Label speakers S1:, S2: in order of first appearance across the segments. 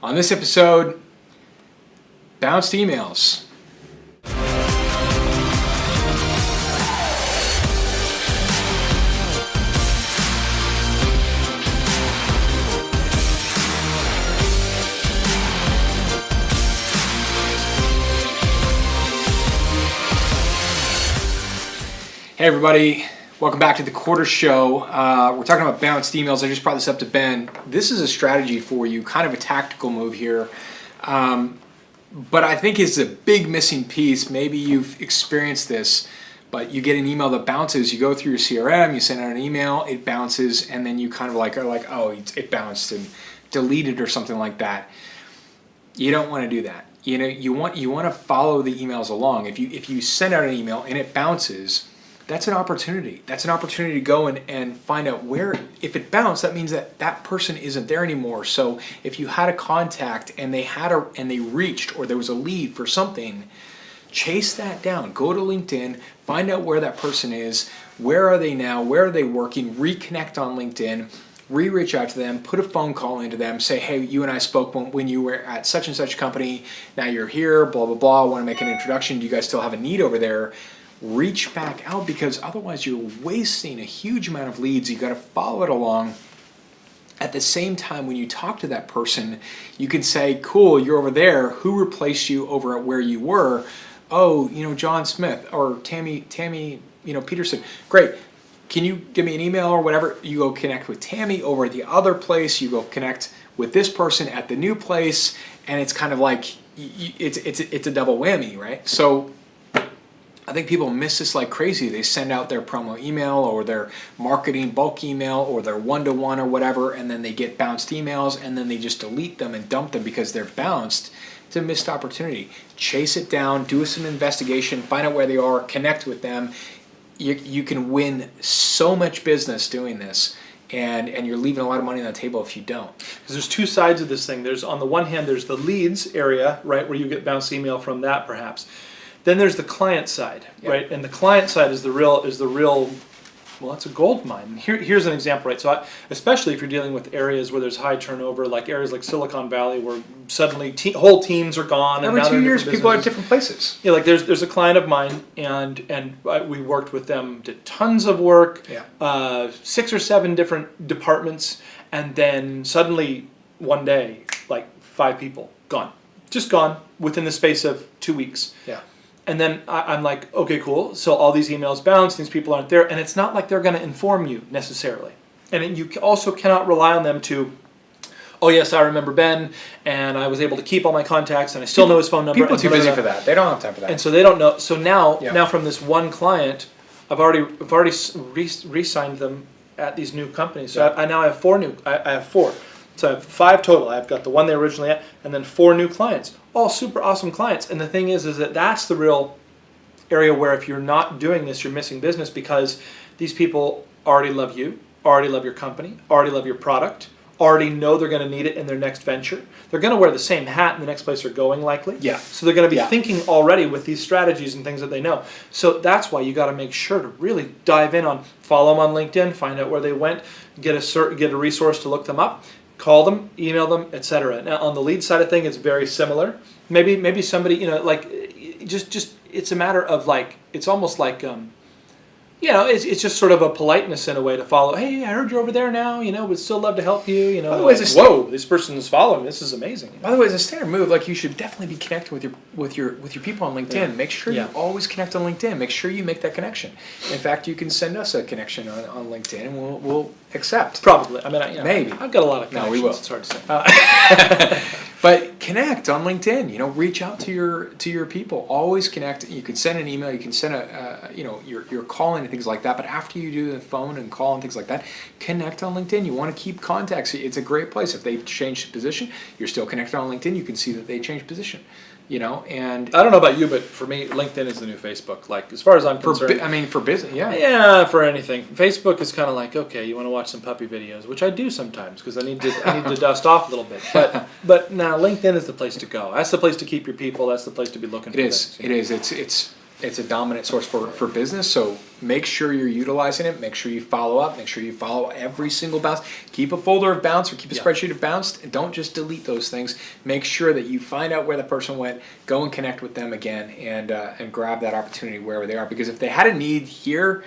S1: On this episode, bounced emails. Hey everybody, welcome back to the quarter show. We're talking about bounced emails. I just brought this up to Ben. This is a strategy for you, kind of a tactical move here. But I think it's a big missing piece. Maybe you've experienced this, but you get an email that bounces. You go through your CRM, you send out an email, it bounces, and then you kind of are like, oh, it bounced and deleted or something like that. You don't want to do that. You know, you want to follow the emails along. If you send out an email and it bounces, that's an opportunity. That's an opportunity to go and find out where, if it bounced, that means that person isn't there anymore. So if you had a contact and they reached, or there was a lead for something, chase that down. Go to LinkedIn, find out where that person is, where are they now, where are they working, reconnect on LinkedIn, reach out to them, put a phone call into them, say, hey, you and I spoke when you were at such and such company, now you're here, blah, blah, blah, I want to make an introduction, do you guys still have a need over there? Reach back out, because otherwise you're wasting a huge amount of leads. You got to follow it along. At the same time, when you talk to that person, you can say, cool, you're over there. Who replaced you over at where you were? Oh, John Smith or Tammy, Peterson. Great. Can you give me an email or whatever? You go connect with Tammy over at the other place. You go connect with this person at the new place, and it's kind of like it's a double whammy, right? So I think people miss this like crazy. They send out their promo email or their marketing bulk email or their one-to-one or whatever, and then they get bounced emails, and then they just delete them and dump them because they're bounced. It's a missed opportunity. Chase it down, do some investigation, find out where they are, connect with them. You can win so much business doing this, and you're leaving a lot of money on the table if you don't.
S2: Because there's two sides of this thing. There's, on the one hand, there's the leads area, right, where you get bounced email from that perhaps. Then there's the client side, right? And the client side is the real, well, it's a gold mine. Here's an example, right? So especially if you're dealing with areas where there's high turnover, like areas like Silicon Valley, where suddenly whole teams are gone.
S1: Every 2 years, people are at different places.
S2: Yeah, like there's a client of mine, and we worked with them, did tons of work, 6 or 7 different departments, and then suddenly one day, like 5 people gone, just gone within the space of 2 weeks.
S1: Yeah.
S2: And then I'm like, okay, cool. So all these emails bounce, these people aren't there, and it's not like they're going to inform you necessarily. And you also cannot rely on them to, oh yes, I remember Ben, and I was able to keep all my contacts, and I still know his phone number.
S1: People are too busy for that. They don't have time for that.
S2: And so they don't know. So now from this one client, I've already re-signed them at these new companies. So I now have 4 I have 4. So I have 5 total. I've got the one they originally had, and then 4 new clients. All super awesome clients. And the thing is that that's the real area where if you're not doing this, you're missing business, because these people already love you, already love your company, already love your product, already know they're going to need it in their next venture. They're going to wear the same hat in the next place they're going, likely.
S1: Yeah.
S2: So they're going to be thinking already with these strategies and things that they know. So that's why you got to make sure to really dive in on, follow them on LinkedIn, find out where they went, get a resource to look them up. Call them, email them, etc. Now, on the lead side of things, it's very similar. Maybe somebody, just it's a matter of like, it's almost like, it's just sort of a politeness in a way to follow. Hey, I heard you're over there now. Would still love to help you.
S1: Otherwise,
S2: whoa, this person is following. This is amazing.
S1: By the way, as a standard move, like, you should definitely be connecting with your people on LinkedIn. Yeah. Make sure you always connect on LinkedIn. Make sure you make that connection. In fact, you can send us a connection on LinkedIn, and we'll accept.
S2: Probably. I mean,
S1: maybe
S2: I've got a lot of connections.
S1: No, we will.
S2: It's hard to say.
S1: But connect on LinkedIn. Reach out to your people. Always connect. You can send an email. You can send your call and things like that. But after you do the phone and call and things like that, connect on LinkedIn. You want to keep contacts. It's a great place. If they change position, you're still connected on LinkedIn. You can see that they changed position. And
S2: I don't know about you, but for me, LinkedIn is the new Facebook. Like, as far as I'm concerned,
S1: for business,
S2: yeah, for anything. Facebook is kind of like, okay, you want to watch some puppy videos, which I do sometimes because I need to dust off a little bit. But now LinkedIn is the place to go. That's the place to keep your people. That's the place to be looking for.
S1: It is. It is. It's a dominant source for business, so make sure you're utilizing it. Make sure you follow up. Make sure you follow every single bounce. Keep a folder of bounce or keep a spreadsheet of bounce. And don't just delete those things. Make sure that you find out where the person went, go and connect with them again, and grab that opportunity wherever they are. Because if they had a need here,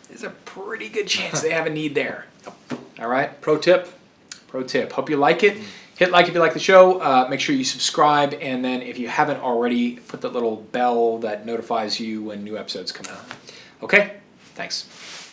S1: there's a pretty good chance they have a need there. All right?
S2: Pro tip.
S1: Hope you like it. Hit like if you like the show. Make sure you subscribe. And then if you haven't already, put that little bell that notifies you when new episodes come out. Okay? Thanks.